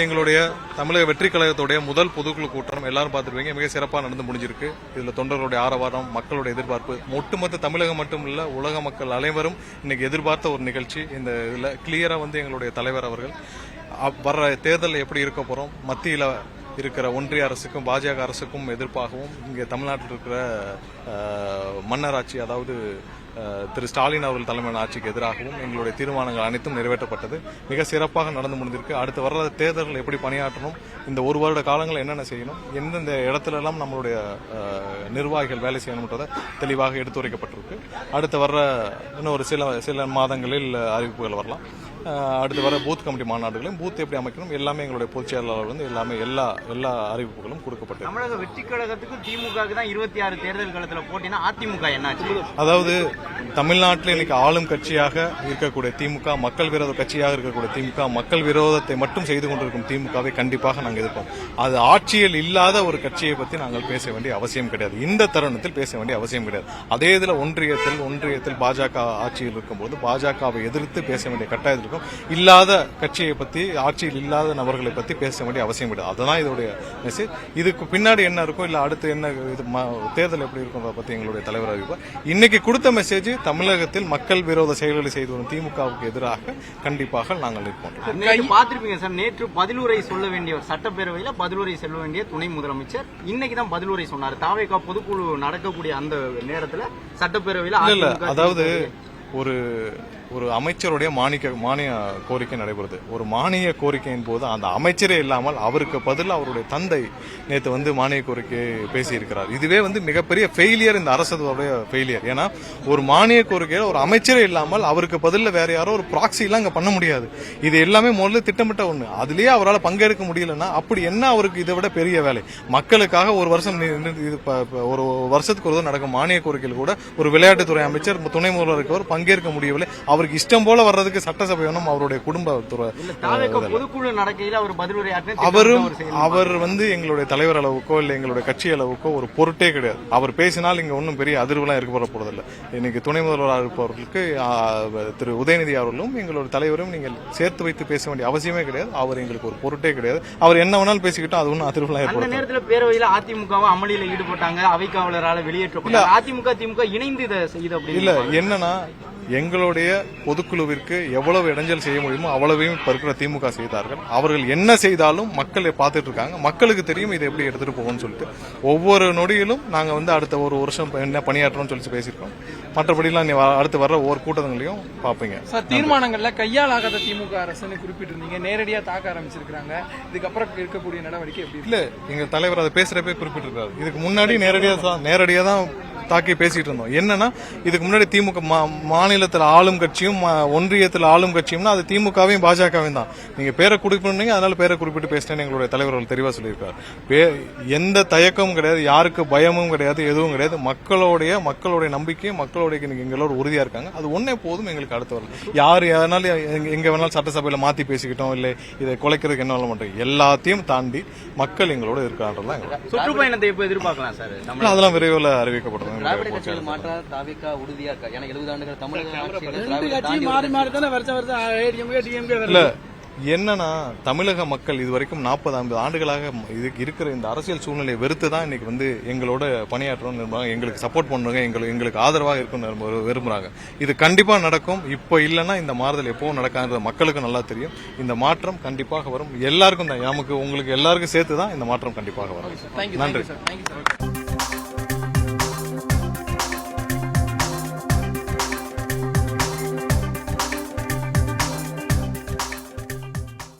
எங்களுடைய தமிழக வெற்றி கழகத்துடைய முதல் பொதுக்குழு கூட்டம் எல்லாரும் பார்த்துருப்பீங்க, மிக சிறப்பாக நடந்து முடிஞ்சிருக்கு. இதுல தொண்டர்களுடைய ஆரவாரம், மக்களுடைய எதிர்பார்ப்பு, ஒட்டுமொத்த தமிழகம் மட்டும் இல்ல உலக மக்கள் அனைவரும் இன்னைக்கு எதிர்பார்த்த ஒரு நிகழ்ச்சி. இந்த இதுல கிளியரா எங்களுடைய தலைவர் அவர்கள் வர்ற தேர்தலில் எப்படி இருக்க போறோம், மத்தியில இருக்கிற ஒன்றிய அரசுக்கும் பாஜக அரசுக்கும் எதிர்ப்பாகவும் இங்கே தமிழ்நாட்டில் இருக்கிற மன்னராட்சி, அதாவது திரு ஸ்டாலின் அவர்கள் தலைமையான ஆட்சிக்கு எதிராகவும் எங்களுடைய தீர்மானங்கள் அனைத்தும் நிறைவேற்றப்பட்டது. மிக சிறப்பாக நடந்து முடிந்திருக்கு. அடுத்து வர்ற தேர்தல்கள் எப்படி பணியாற்றணும், இந்த ஒரு வருட காலங்களில் என்னென்ன செய்யணும், எந்தெந்த இடத்துல எல்லாம் நம்மளுடைய நிர்வாகிகள் வேலை செய்யணும்ன்றதை தெளிவாக எடுத்துரைக்கப்பட்டிருக்கு. அடுத்து வர்ற இன்னும் ஒரு சில மாதங்களில் அறிவிப்புகள் வரலாம். அடுத்து வர பூத் கமிட்டி மாநாடுகளையும் பூத் எப்படி அமைக்கணும் எல்லாமே எங்களுடைய பொதுச் செயலாளர் எல்லாமே எல்லா அறிவிப்புகளும் கொடுக்கப்பட்டது. தமிழக வெற்றி கழகத்துக்கு திமுக தான் 26 தேர்தல் காலத்தில் போட்டினா அதிமுக என்னாச்சு? அதாவது தமிழ்நாட்டில் இன்னைக்கு ஆளும் கட்சியாக இருக்கக்கூடிய திமுக, மக்கள் விரோத கட்சியாக இருக்கக்கூடிய திமுக, மக்கள் விரோதத்தை மட்டும் செய்து கொண்டிருக்கும் திமுகவை கண்டிப்பாக நாங்கள் எதிர்ப்போம். அது ஆட்சியில் இல்லாத ஒரு கட்சியை பற்றி நாங்கள் பேச வேண்டிய அவசியம் கிடையாது. இந்த தருணத்தில் பேச வேண்டிய அவசியம் கிடையாது. அதே இதில் ஒன்றியத்தில் பாஜக ஆட்சியில் இருக்கும்போது பாஜகவை எதிர்த்து பேச வேண்டிய கட்டாயத்தில் இல்லாத கட்சியை பத்தி, ஆட்சியில் இல்லாத நபர்களை பத்தி பேச வேண்டிய அவசியம் கிடையாது. அதுதான் இதோடைய மெசேஜ். இதுக்கு பின்னாடி என்ன இருக்கும், இல்ல அடுத்து என்ன தேர்தல் எப்படி இருக்கும் பத்தி எங்களுடைய தலைவர் அறிவிப்பார். இன்னைக்கு கொடுத்த மெசேஜ், தமிழகத்தில் மக்கள் விரோத செயல்களை செய்து வரும் திமுகவுக்கு எதிராக கண்டிப்பாக நாங்கள் நிற்போம். பார்த்திருப்பீங்க சார், நேற்று பதிலுரை சொல்ல வேண்டிய சட்டப்பேரவையில் பதிலுரை சொல்ல வேண்டிய துணை முதலமைச்சர் இன்னைக்கு தான் பதிலுரை சொன்னார். தாவேகா பொதுக்குழு நடக்கக்கூடிய அந்த நேரத்தில் சட்டப்பேரவையில் அதாவது ஒரு அமைச்சருடைய மானிய கோரிக்கை நடைபெறுது. ஒரு மானிய கோரிக்கையின் போது அந்த அமைச்சரே இல்லாமல் அவருக்கு பதில் அவருடைய தந்தை நேற்று மானிய கோரிக்கை பேசியிருக்கிறார். இதுவே மிகப்பெரிய ஃபெயிலியர், இந்த அரசுடைய ஃபெயிலியர். ஏன்னா ஒரு மானிய கோரிக்கையில் ஒரு அமைச்சரே இல்லாமல் அவருக்கு பதில் வேற யாரோ ஒரு ப்ராக்சி எல்லாம் அங்க பண்ண முடியாது. இது எல்லாமே முதல்ல திட்டமிட்ட ஒண்ணு. அதுலயே அவரால் பங்கேற்க முடியலன்னா அப்படி என்ன அவருக்கு இதை விட பெரிய வேலை? மக்களுக்காக ஒரு வருஷத்துக்கு ஒரு நடக்கும் மானிய கோரிக்கையில் கூட ஒரு விளையாட்டுத்துறை அமைச்சர், துணை முதல்வர் பங்கேற்க முடியவில்லை. அவருக்கு இஷ்டம் போல வர்றதுக்கு சட்டசபை வேணும், அவருடைய குடும்பத்துறை பொதுக்குழு நடக்கையில் அவர் எங்களுடைய தலைவர் அளவுக்கோ இல்ல எங்களுடைய கட்சி அளவுக்கோ ஒரு பொருட்டே கிடையாது. அவர் பேசினால் இங்க ஒன்றும் பெரிய அதிர்வுலாம் இருக்க போறதில்லை. இன்னைக்கு துணை முதல்வராக இருப்பவர்களுக்கு திரு உதயநிதி அவர்களும் எங்களுடைய தலைவரும் நீங்கள் சேர்த்து வைத்து பேச வேண்டிய அவசியமே கிடையாது. அவர் எங்களுக்கு ஒரு பொருட்டே கிடையாது. அவர் என்ன வேணாலும் பேசிக்கிட்டோம், அது ஒன்றும் அதிர்வுலாம் ஏற்படும். நேரத்தில் பேரவையில் அதிமுக அமளியில் ஈடுபட்டாங்க, அவைக்காவலரால் வெளியேற்றப்பட்டாங்க. அதிமுக திமுக இணைந்து இதை செய்து இல்ல என்னன்னா, எங்களுடைய பொதுக்குழுவிற்கு எவ்வளவு இடைஞ்சல் செய்ய முடியுமோ அவ்வளவையும் இப்ப இருக்கிற திமுக செய்தார்கள். அவர்கள் என்ன செய்தாலும் மக்களை பார்த்துட்டு இருக்காங்க. மக்களுக்கு தெரியும் இதை எப்படி எடுத்துட்டு போகணும்னு சொல்லிட்டு ஒவ்வொரு நொடியிலும் நாங்க அடுத்த ஒரு வருஷம் என்ன பணியாற்றணும்னு சொல்லி பேசியிருக்கோம். மற்றபடிலாம் அடுத்து வர்ற ஒவ்வொரு கூட்டங்களையும் பாப்பீங்க. தீர்மானங்கள்ல கையால் ஆகாத திமுக அரசுன்னு குறிப்பிட்டிருந்தீங்க, நேரடியா தாக்க ஆரம்பிச்சிருக்காங்க. இதுக்கப்புறம் இருக்கக்கூடிய நடவடிக்கை எப்படி? இல்ல, எங்க தலைவர் அதை பேசுறப்பே குறிப்பிட்டிருக்காரு. இதுக்கு முன்னாடி நேரடியா தான் தாக்கி பேசிட்டு இருந்தோம். என்னன்னா, இதுக்கு முன்னாடி திமுக மாநிலத்தில் ஆளும் கட்சியும் ஒன்றியத்தில் ஆளும் கட்சியும்னா அது திமுகவையும் பாஜகவையும் தான். நீங்க பேரை குறிப்பிட்டீங்க, அதனால பேரை குறிப்பிட்டு பேசிட்டேன்னு எங்களுடைய தலைவர்கள் தெளிவா சொல்லியிருக்காரு. எந்த தயக்கமும் கிடையாது, யாருக்கு பயமும் கிடையாது, எதுவும் கிடையாது. மக்களுடைய நம்பிக்கை, மக்களுடைய எங்களோட உறுதியா இருக்காங்க. அது ஒன்னே போதும் எங்களுக்கு அடுத்து வரல. யார் எங்க வேணாலும் சட்டசபையில மாத்தி பேசிக்கிட்டோம், இல்ல இதை குலைக்கிறதுக்கு என்ன மாட்டோம், எல்லாத்தையும் தாண்டி மக்கள் எங்களோட இருக்கான்றதான். சுற்றுப்பயணத்தை எப்போ எதிர்பார்க்கலாம் சார்? அதெல்லாம் விரைவில் அறிவிக்கப்படுறது. திராவிட கட்சிகள் மாற்றா தாவேகா உறுதியா இருக்கா? ஏன்னா 70 ஆண்டுகள் தமிழக இல்ல என்னன்னா, தமிழக மக்கள் இதுவரைக்கும் 40-50 ஆண்டுகளாக இருக்கிற இந்த அரசியல் சூழ்நிலையை வெறுத்துதான் இன்னைக்கு எங்களோட பணியாற்றணும் விரும்புறாங்க, எங்களுக்கு சப்போர்ட் பண்ணுங்க, எங்களுக்கு ஆதரவாக இருக்கணும் விரும்புறாங்க. இது கண்டிப்பா நடக்கும். இப்ப இல்லைன்னா இந்த மாறுதல் எப்பவும் நடக்காது. மக்களுக்கு நல்லா தெரியும். இந்த மாற்றம் கண்டிப்பாக வரும். எல்லாருக்கும் தான், நமக்கு உங்களுக்கு எல்லாருக்கும் சேர்த்துதான் இந்த மாற்றம் கண்டிப்பாக வரும். நன்றி.